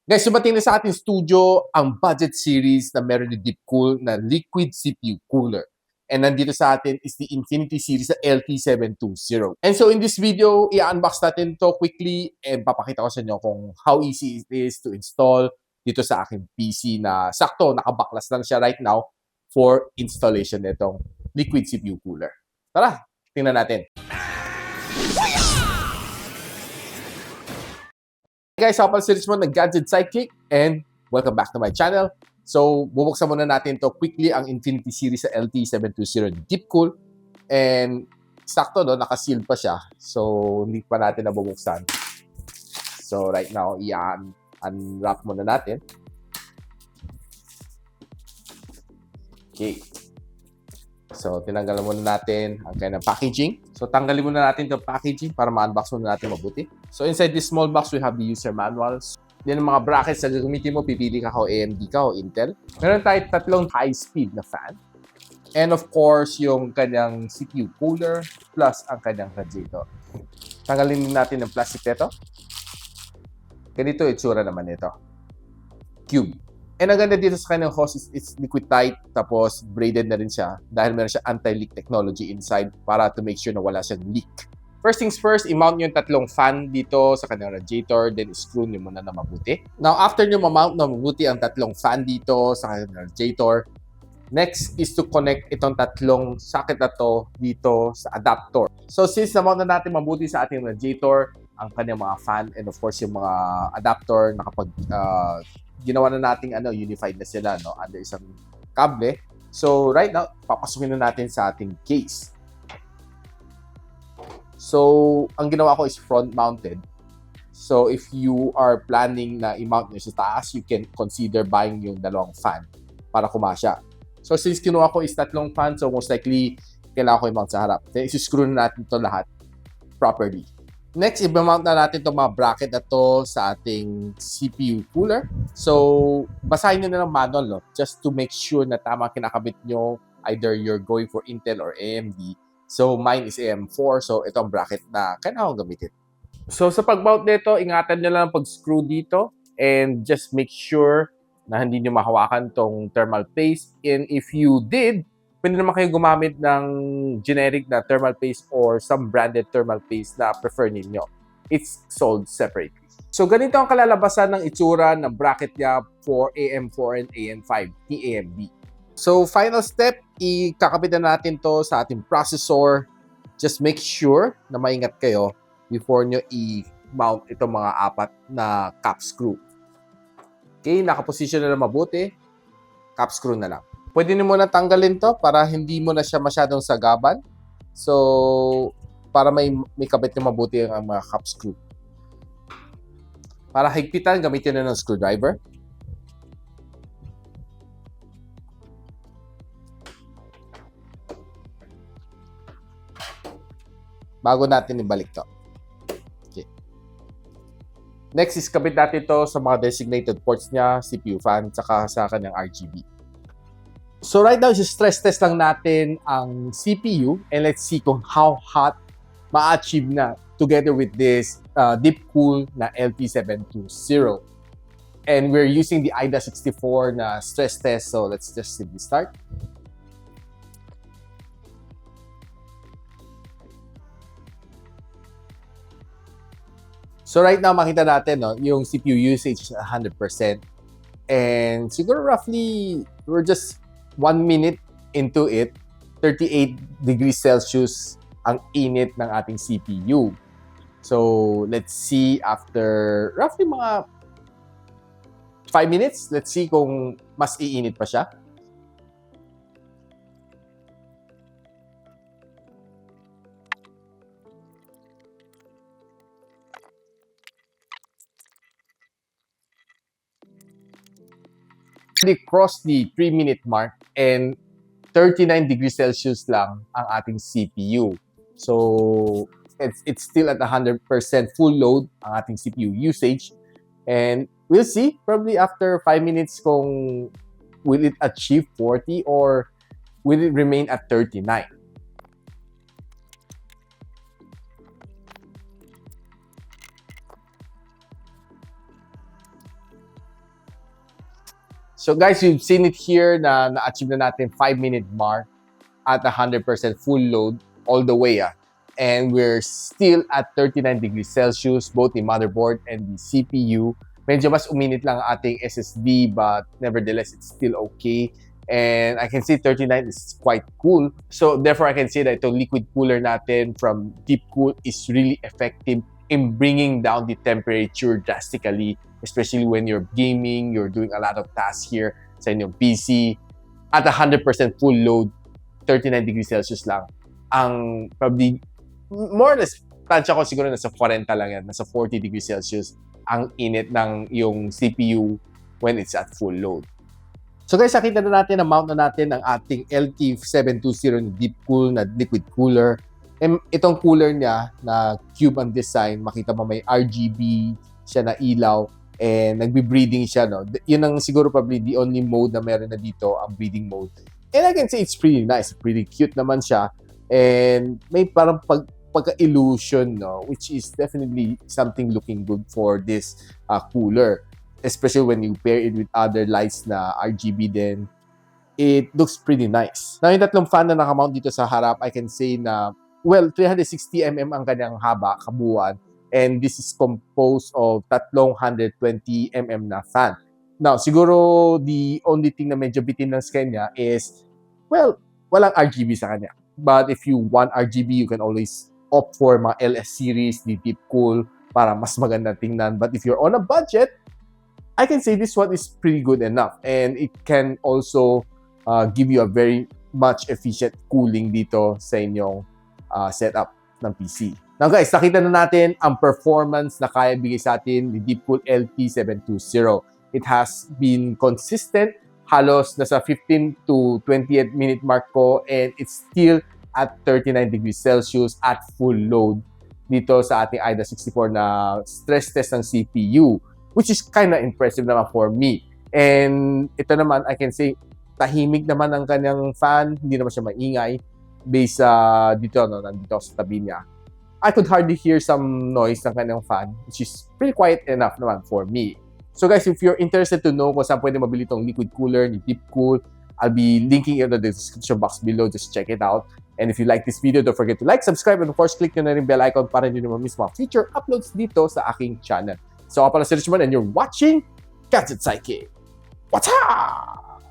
Guys, sumating na sa ating studio ang budget series na meron ni DeepCool na liquid CPU cooler. And nandito sa atin is the Infinity series na LT720. And so in this video, i-unbox natin to quickly and papakita ko sa inyo kung how easy it is to install dito sa aking PC na sakto, nakabaklas lang siya right now for installation nitong liquid CPU cooler. Tara, tingnan natin. Hey guys, ako pala si Richmond ng Gadget Sidekick and welcome back to my channel. So, bubuksan muna natin to quickly ang Infinity series sa LT720 DeepCool. And sakto no, naka-seal pa siya. So, hindi pa natin nabubuksan. So, right now, i-unwrap muna natin. Okay. So, tinanggalan muna natin ang kanyang packaging. So, tanggalin muna natin yung packaging para ma-unbox muna natin mabuti. So, inside this small box, we have the user manuals. Yan ang mga brackets na gagamitin mo. Pipili ka o AMD ka o Intel. Meron tayo tatlong high-speed na fan. And of course, yung kanyang CPU cooler plus ang kanyang radiator. Tanggalin natin ang plastic nito. Ganito itsura naman ito. Cube. And ang ganda dito sa kanyang hose is it's liquid tight, tapos braided na rin siya dahil meron siya anti-leak technology inside para to make sure na wala siyang leak. First things first, i-mount nyo yung tatlong fan dito sa kanyang radiator, then screw nyo muna na mabuti. Now, after nyo ma-mount na mabuti ang tatlong fan dito sa kanyang radiator, next is to connect itong tatlong socket na to dito sa adapter. So, since na-mount na natin mabuti sa ating radiator, ang kanyang mga fan, and of course yung mga adapter nakapag ginawa na nating unified na sila under isang kable. So right now, papasukin na natin sa ating case. So ang ginawa ko is front mounted. So if you are planning na i-mount nyo sa taas, you can consider buying yung dalawang fan para kumasya. So since kinuha ko is tatlong fan, so most likely kailangan ko i-mount sa harap. Then isi-screw na natin ito lahat properly. Next, i-mount na natin itong mga bracket na to sa ating CPU cooler. So, basahin nyo na ng manual, no? Just to make sure na tama kinakabit nyo. Either you're going for Intel or AMD. So, mine is AM4. So, ito ang bracket na kailangan ko gamitin. So, sa pag-mount nito, ingatan nyo lang pag-screw dito. And just make sure na hindi nyo mahawakan tong thermal paste. And if you did, pwede naman kayo gumamit ng generic na thermal paste or some branded thermal paste na prefer ninyo. It's sold separately. So, ganito ang kalalabasan ng itsura ng bracket niya for AM4 and AM5 ni AMD. So, final step, ikakapit na natin to sa ating processor. Just make sure na maingat kayo before nyo i-mount itong mga apat na cap screw. Okay, nakaposition na mabuti. Cap screw na lang. Pwede nyo muna tanggalin to para hindi mo na siya masyadong sagaban. So, para may kabit na mabuti ang mga cap screw. Para higpitan, gamitin na ng screwdriver. Bago natin ibalik to. Okay. Next is kabit natin to sa mga designated ports niya, CPU fan, tsaka sa kanyang RGB. So right now, stress test lang natin ang CPU and let's see kung how hot ma-achieve na together with this DeepCool na LT720. And we're using the IDA64 na stress test, so let's just simply start. So right now, makita natin yung CPU usage is 100%. And siguro roughly, we're just 1 minute into it, 38 degrees Celsius ang init ng ating CPU. So, let's see after roughly mga 5 minutes, let's see kung mas iinit pa siya. We crossed the 3-minute mark and 39 degrees Celsius lang ang ating CPU. So, it's still at 100% full load ang ating CPU usage. And we'll see probably after 5 minutes kung will it achieve 40 or will it remain at 39. So guys, you've seen it here na na-achieve na natin 5-minute mark at 100% full load all the way. And we're still at 39 degrees Celsius, both the motherboard and the CPU. Medyo mas uminit lang ang ating SSD, but nevertheless, it's still okay. And I can see 39 is quite cool. So therefore, I can say that itong liquid cooler natin from DEEPCOOL is really effective in bringing down the temperature drastically, especially when you're gaming, you're doing a lot of tasks here sa inyong PC. At 100% full load, 39 degrees Celsius lang. Ang probably, more or less, tansya ko siguro nasa 40 lang yan. Nasa 40 degrees Celsius ang init ng yung CPU when it's at full load. So guys, nakita na natin, na-mount na natin ang ating LT720 ni DEEPCOOL na liquid cooler. And itong cooler niya na cube ang design, makita mo may RGB siya na ilaw and nagbe-breathing siya, no? Yun ang siguro probably the only mode na meron na dito, ang breathing mode. And I can say it's pretty nice, pretty cute naman siya. And may parang pagka-illusion, no? Which is definitely something looking good for this cooler. Especially when you pair it with other lights na RGB din. It looks pretty nice. Now, yung tatlong fan na nakamount dito sa harap, I can say na, well, 360mm ang kanyang haba, kabuuan. And this is composed of tatlong 120mm na fan. Now, siguro the only thing na medyo bitin lang sa kanya is, well, walang RGB sa kanya. But if you want RGB, you can always opt for mga LS series, the DEEPCOOL, para mas maganda tingnan. But if you're on a budget, I can say this one is pretty good enough. And it can also give you a very much efficient cooling dito sa inyong setup ng PC. Now guys, nakita na natin ang performance na kaya bigay sa atin ni DEEPCOOL LT720. It has been consistent, halos nasa 15 to 28 minute mark ko, and it's still at 39 degrees Celsius at full load dito sa ating AIDA 64 na stress test ng CPU, which is kind of impressive naman for me. And ito naman, I can say, tahimik naman ang kanyang fan, hindi naman siya maingay based dito, no, nandito sa tabi niya. I could hardly hear some noise ng kanyang fan, which is pretty quiet enough naman for me. So guys, if you're interested to know kung saan pwede mabili itong liquid cooler ni DEEPCOOL, I'll be linking it in the description box below. Just check it out. And if you like this video, don't forget to like, subscribe, and of course, click nyo na rin bell icon para hindi nyo ma-miss mga future uploads dito sa aking channel. So ako pala si Richmond and you're watching Gadget Sidekick. What's up?